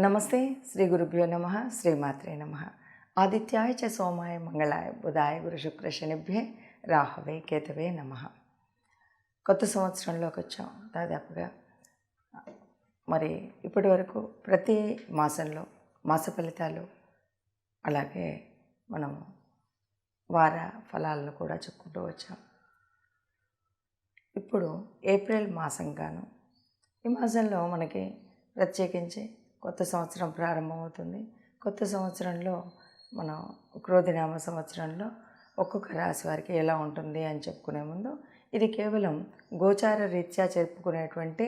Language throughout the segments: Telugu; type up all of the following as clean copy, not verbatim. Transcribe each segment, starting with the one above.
నమస్తే. శ్రీ గురుభ్యో నమ. శ్రీమాత్రే నమ. ఆదిత్యాయ చ సోమాయ మంగళాయ బుధాయ గురు శుక్ర శనిభ్యే రాహవే కేతవే నమ. కొత్త సంవత్సరంలోకి వచ్చాం దాదాపుగా. మరి ఇప్పటి వరకు ప్రతి మాసంలో మాస ఫలితాలు, అలాగే మనం వార ఫలాలను కూడా చెప్పుకుంటూ వచ్చాం. ఇప్పుడు ఏప్రిల్ మాసంగాను, ఈ మాసంలో మనకి ప్రత్యేకించి కొత్త సంవత్సరం ప్రారంభమవుతుంది. కొత్త సంవత్సరంలో మనం క్రోధినామ సంవత్సరంలో ఒక్కొక్క రాశి వారికి ఎలా ఉంటుంది అని చెప్పుకునే ముందు, ఇది కేవలం గోచార రీత్యా చెప్పుకునేటువంటి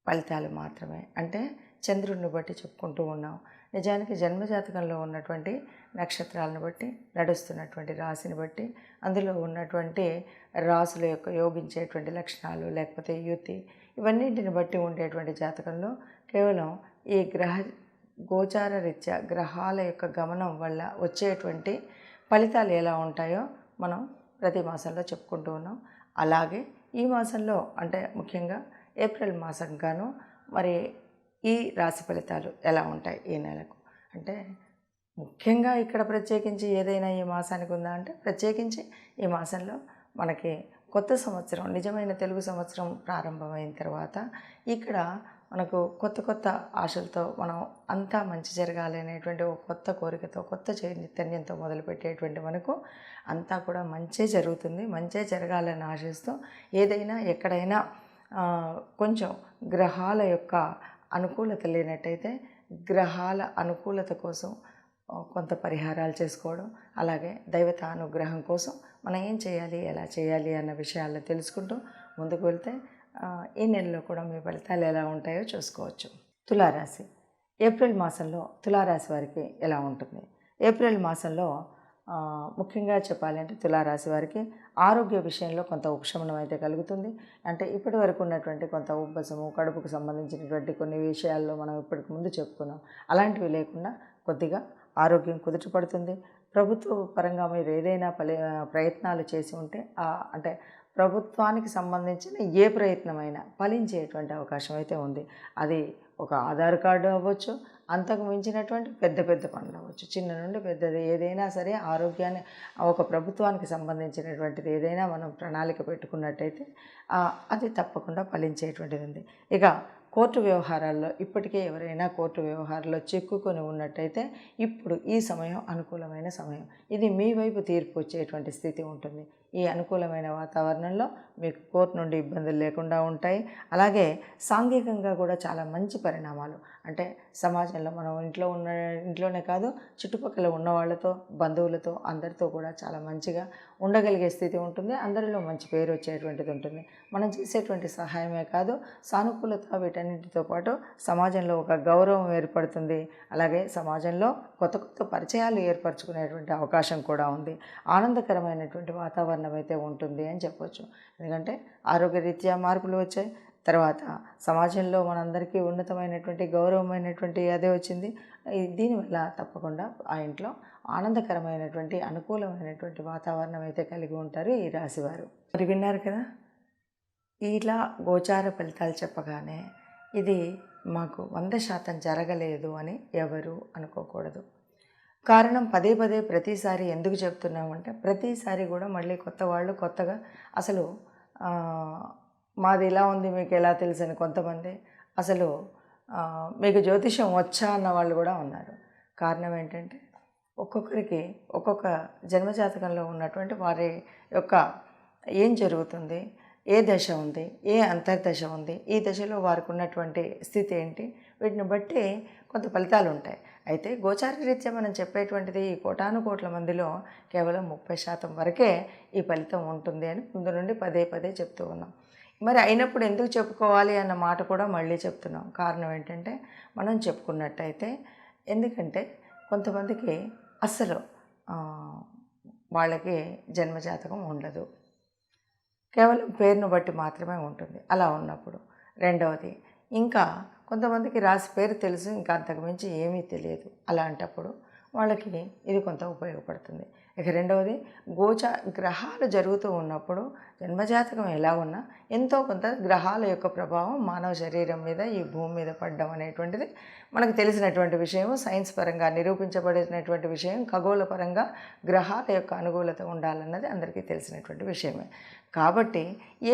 ఫలితాలు మాత్రమే. అంటే చంద్రుడిని బట్టి చెప్పుకుంటూ ఉన్నాం. నిజానికి జన్మజాతకంలో ఉన్నటువంటి నక్షత్రాలను బట్టి, నడుస్తున్నటువంటి రాశిని బట్టి, అందులో ఉన్నటువంటి రాసుల యొక్క యోగించేటువంటి లక్షణాలు, లేకపోతే యుతి, ఇవన్నింటిని బట్టి ఉండేటువంటి జాతకంలో కేవలం ఈ గోచార రీత్యా గ్రహాల యొక్క గమనం వల్ల వచ్చేటువంటి ఫలితాలు ఎలా ఉంటాయో మనం ప్రతి మాసంలో చెప్పుకుంటూ ఉన్నాం. అలాగే ఈ మాసంలో, అంటే ముఖ్యంగా ఏప్రిల్ మాసంగాను మరి ఈ రాశి ఫలితాలు ఎలా ఉంటాయి ఈ నెలకు, అంటే ముఖ్యంగా ఇక్కడ ప్రత్యేకించి ఏదైనా ఈ మాసానికి ఉందా అంటే, ప్రత్యేకించి ఈ మాసంలో మనకి కొత్త సంవత్సరం, నిజమైన తెలుగు సంవత్సరం ప్రారంభమైన తర్వాత ఇక్కడ మనకు కొత్త కొత్త ఆశలతో మనం అంతా మంచి జరగాలి అనేటువంటి ఒక కొత్త కోరికతో, కొత్త చైతన్యంతో మొదలుపెట్టేటువంటి మనకు అంతా కూడా మంచే జరుగుతుంది. మంచే జరగాలని ఆశిస్తూ ఏదైనా ఎక్కడైనా కొంచెం గ్రహాల యొక్క అనుకూలత లేనట్టయితే గ్రహాల అనుకూలత కోసం కొంత పరిహారాలు చేసుకోవడం, అలాగే దైవత అనుగ్రహం కోసం మనం ఏం చేయాలి, ఎలా చేయాలి అన్న విషయాలను తెలుసుకుంటూ ముందుకు వెళ్తే ఈ నెలలో కూడా మీ ఫలితాలు ఎలా ఉంటాయో చూసుకోవచ్చు. తులారాశి ఏప్రిల్ మాసంలో తులారాశి వారికి ఎలా ఉంటుంది? ఏప్రిల్ మాసంలో ముఖ్యంగా చెప్పాలంటే తులారాశి వారికి ఆరోగ్య విషయంలో కొంత ఉపశమనం అయితే కలుగుతుంది. అంటే ఇప్పటి వరకు ఉన్నటువంటి కొంత ఉబ్బసము, కడుపుకు సంబంధించినటువంటి కొన్ని విషయాల్లో మనం ఇప్పటికి ముందు చెప్పుకున్నాం, అలాంటివి లేకుండా కొద్దిగా ఆరోగ్యం కుదుటపడుతుంది. ప్రభుత్వ పరంగా మీరు ఏదైనా ప్రయత్నాలు చేసి ఉంటే, అంటే ప్రభుత్వానికి సంబంధించిన ఏ ప్రయత్నమైనా ఫలించేటువంటి అవకాశం అయితే ఉంది. అది ఒక ఆధార్ కార్డు అవ్వచ్చు, అంతకు మించినటువంటి పెద్ద పెద్ద పనులు అవ్వచ్చు, చిన్న నుండి పెద్దది ఏదైనా సరే ఆరోగ్యాన్ని ఒక ప్రభుత్వానికి సంబంధించినటువంటిది ఏదైనా మనం ప్రణాళిక పెట్టుకున్నట్టయితే అది తప్పకుండా ఫలించేటువంటిది ఉంది. ఇక కోర్టు వ్యవహారాల్లో ఇప్పటికే ఎవరైనా కోర్టు వ్యవహారాల్లో చిక్కుకొని ఉన్నట్టయితే ఇప్పుడు ఈ సమయం అనుకూలమైన సమయం. ఇది మీ వైపు తీర్పు వచ్చేటువంటి స్థితి ఉంటుంది. ఈ అనుకూలమైన వాతావరణంలో మీకు కోర్టు నుండి ఇబ్బందులు లేకుండా ఉంటాయి. అలాగే సాంఘికంగా కూడా చాలా మంచి పరిణామాలు, అంటే సమాజంలో మనం ఇంట్లోనే కాదు, చుట్టుపక్కల ఉన్న వాళ్ళతో, బంధువులతో, అందరితో కూడా చాలా మంచిగా ఉండగలిగే స్థితి ఉంటుంది. అందరిలో మంచి పేరు వచ్చేటువంటిది ఉంటుంది. మనం చేసేటువంటి సహాయమే కాదు, సానుకూలత వీటన్నిటితో పాటు సమాజంలో ఒక గౌరవం ఏర్పడుతుంది. అలాగే సమాజంలో కొత్త కొత్త పరిచయాలు ఏర్పరచుకునేటువంటి అవకాశం కూడా ఉంది. ఆనందకరమైనటువంటి వాతావరణం అయితే ఉంటుంది అని చెప్పవచ్చు. ఎందుకంటే ఆరోగ్యరీత్యా మార్పులు వచ్చాయి, తర్వాత సమాజంలో మనందరికీ ఉన్నతమైనటువంటి గౌరవమైనటువంటి అదే వచ్చింది. దీనివల్ల తప్పకుండా ఆ ఇంట్లో ఆనందకరమైనటువంటి అనుకూలమైనటువంటి వాతావరణం అయితే కలిగి ఉంటారు ఈ రాశివారు. మరి విన్నారు కదా, ఇలా గోచార ఫలితాలు చెప్పగానే ఇది మాకు 100% జరగలేదు అని ఎవరు అనుకోకూడదు. కారణం పదే పదే ప్రతిసారి ఎందుకు చెప్తున్నామంటే, ప్రతిసారి కూడా మళ్ళీ కొత్త వాళ్ళు కొత్తగా అసలు మాది ఇలా ఉంది మీకు ఎలా తెలుసు అని కొంతమంది, అసలు మీకు జ్యోతిషం వచ్చా అన్న వాళ్ళు కూడా ఉన్నారు. కారణం ఏంటంటే, ఒక్కొక్కరికి ఒక్కొక్క జన్మజాతకంలో ఉన్నటువంటి వారి యొక్క ఏం జరుగుతుంది, ఏ దశ ఉంది, ఏ అంతర్దశ ఉంది, ఈ దశలో వారికి ఉన్నటువంటి స్థితి ఏంటి, వీటిని బట్టి కొంత ఫలితాలు ఉంటాయి. అయితే గోచార రీత్యా మనం చెప్పేటువంటిది ఈ కోటాను కోట్ల మందిలో కేవలం 30% వరకే ఈ ఫలితం ఉంటుంది అని ముందు నుండి పదే పదే చెప్తూ ఉన్నాం. మరి అయినప్పుడు ఎందుకు చెప్పుకోవాలి అన్న మాట కూడా మళ్ళీ చెప్తున్నాం. కారణం ఏంటంటే, మనం చెప్పుకున్నట్టయితే, ఎందుకంటే కొంతమందికి అస్సలు వాళ్ళకి జన్మజాతకం ఉండదు, కేవలం పేరును బట్టి మాత్రమే ఉంటుంది. అలా ఉన్నప్పుడు రెండవది, ఇంకా కొంతమందికి రాశి పేరు తెలుసు, ఇంకా అంతకుమించి ఏమీ తెలియదు. అలాంటప్పుడు వాళ్ళకి ఇది కొంత ఉపయోగపడుతుంది. ఇక రెండవది గ్రహాలు జరుగుతూ ఉన్నప్పుడు జన్మజాతకం ఎలా ఉన్నా ఎంతో కొంత గ్రహాల యొక్క ప్రభావం మానవ శరీరం మీద ఈ భూమి మీద పడడం అనేటువంటిది మనకు తెలిసినటువంటి విషయం, సైన్స్ పరంగా నిరూపించబడినటువంటి విషయం, ఖగోళ పరంగా గ్రహాల యొక్క అనుకూలత ఉండాలన్నది అందరికీ తెలిసినటువంటి విషయమే. కాబట్టి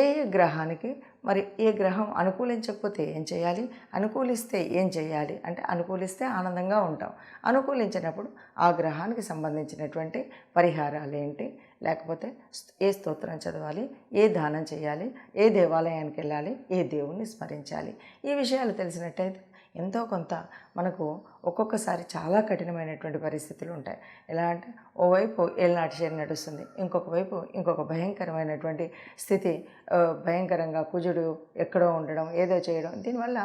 ఏ గ్రహానికి మరి ఏ గ్రహం అనుకూలించకపోతే ఏం చేయాలి, అనుకూలిస్తే ఏం చేయాలి అంటే, అనుకూలిస్తే ఆనందంగా ఉంటాం, అనుకూలించినప్పుడు ఆ గ్రహానికి సంబంధించినటువంటి పరిహారాలు ఏంటి, లేకపోతే ఏ స్తోత్రం చదవాలి, ఏ దానం చేయాలి, ఏ దేవాలయానికి వెళ్ళాలి, ఏ దేవుణ్ణి స్మరించాలి, ఈ విషయాలు తెలిసినట్టయితే ఎంతో కొంత మనకు ఒక్కొక్కసారి చాలా కఠినమైనటువంటి పరిస్థితులు ఉంటాయి. ఎలా అంటే ఓవైపు ఏళ్ళనాటి శని నడుస్తుంది, ఇంకొక వైపు ఇంకొక భయంకరమైనటువంటి స్థితి, భయంకరంగా కుజుడు ఎక్కడో ఉండడం, ఏదో చేయడం, దీనివల్ల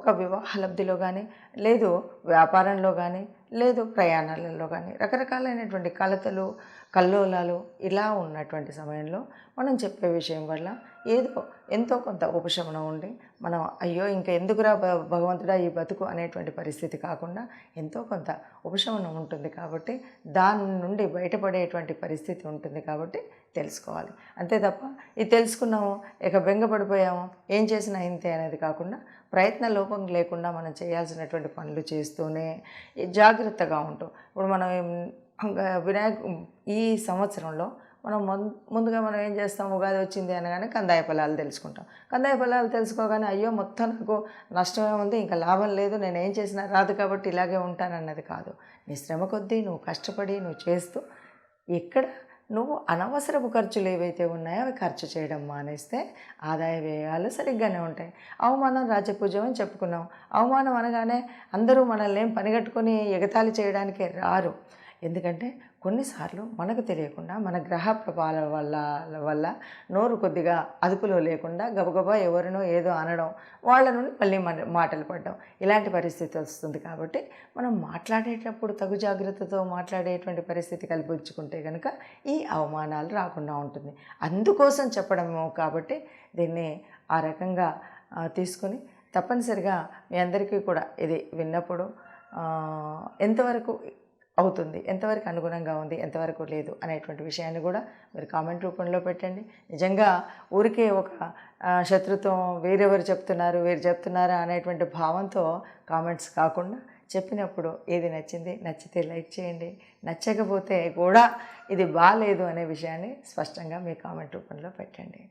ఒక వివాహ లబ్ధిలో కానీ, లేదు వ్యాపారంలో కానీ, లేదు ప్రయాణాలలో కానీ రకరకాలైనటువంటి కలతలు, కల్లోలాలు ఇలా ఉన్నటువంటి సమయంలో మనం చెప్పే విషయం వల్ల ఏదో ఎంతో కొంత ఉపశమనం ఉండి మనం అయ్యో ఇంకా ఎందుకురా భగవంతుడా ఈ బతుకు అనేటువంటి పరిస్థితి కాకుండా ఎంతో కొంత ఉపశమనం ఉంటుంది. కాబట్టి దాని నుండి బయటపడేటువంటి పరిస్థితి ఉంటుంది. కాబట్టి తెలుసుకోవాలి, అంతే తప్ప ఇది తెలుసుకున్నాము ఇక బెంగపడిపోయాము ఏం చేసినా ఇంతే అనేది కాకుండా ప్రయత్న లోపం లేకుండా మనం చేయాల్సినటువంటి పనులు చేస్తూనే జాగ్రత్తగా ఉంటాం. ఇప్పుడు మనం ఈ సంవత్సరంలో మనం ముందుగా మనం ఏం చేస్తాం, ఉగాది వచ్చింది అనగానే కందాయ ఫలాలు తెలుసుకుంటాం. కందాయ ఫలాలు తెలుసుకోగానే అయ్యో మొత్తం నాకు నష్టమే ఉంది, ఇంకా లాభం లేదు, నేను ఏం చేసినా రాదు కాబట్టి ఇలాగే ఉంటానన్నది కాదు. నీ శ్రమ కొద్దీ నువ్వు కష్టపడి నువ్వు చేస్తూ ఇక్కడ నువ్వు అనవసరపు ఖర్చులు ఏవైతే ఉన్నాయో అవి ఖర్చు చేయడం మానేస్తే ఆదాయ వ్యయాలు సరిగ్గానే ఉంటాయి. అవమానం రాజపూజ్యం అని చెప్పుకున్నాం. అవమానం అనగానే అందరూ మనల్ని ఏం పనిగట్టుకొని ఎగతాళి చేయడానికే రారు. ఎందుకంటే కొన్నిసార్లు మనకు తెలియకుండా మన గ్రహ ప్రభావాల వల్ల నోరు కొద్దిగా అదుపులో లేకుండా గబగబా ఎవరినో ఏదో అనడం, వాళ్ళ నుండి మళ్ళీ మాటలు పడడం, ఇలాంటి పరిస్థితి వస్తుంది. కాబట్టి మనం మాట్లాడేటప్పుడు తగు జాగ్రత్తతో మాట్లాడేటువంటి పరిస్థితి కల్పించుకుంటే కనుక ఈ అవమానాలు రాకుండా ఉంటుంది. అందుకోసం చెప్పడము. కాబట్టి దీన్ని ఆ రకంగా తీసుకొని తప్పనిసరిగా మీ అందరికీ కూడా ఇది విన్నప్పుడు ఎంతవరకు అవుతుంది, ఎంతవరకు అనుగుణంగా ఉంది, ఎంతవరకు లేదు అనేటువంటి విషయాన్ని కూడా మీరు కామెంట్ రూపంలో పెట్టండి. నిజంగా ఊరికే ఒక శత్రుత్వం వీరెవరు చెప్తున్నారు వీరు చెప్తున్నారా అనేటువంటి భావంతో కామెంట్స్ కాకుండా చెప్పినప్పుడు ఏది నచ్చింది, నచ్చితే లైక్ చేయండి, నచ్చకపోతే కూడా ఇది బాలేదు అనే విషయాన్ని స్పష్టంగా మీ కామెంట్ రూపంలో పెట్టండి.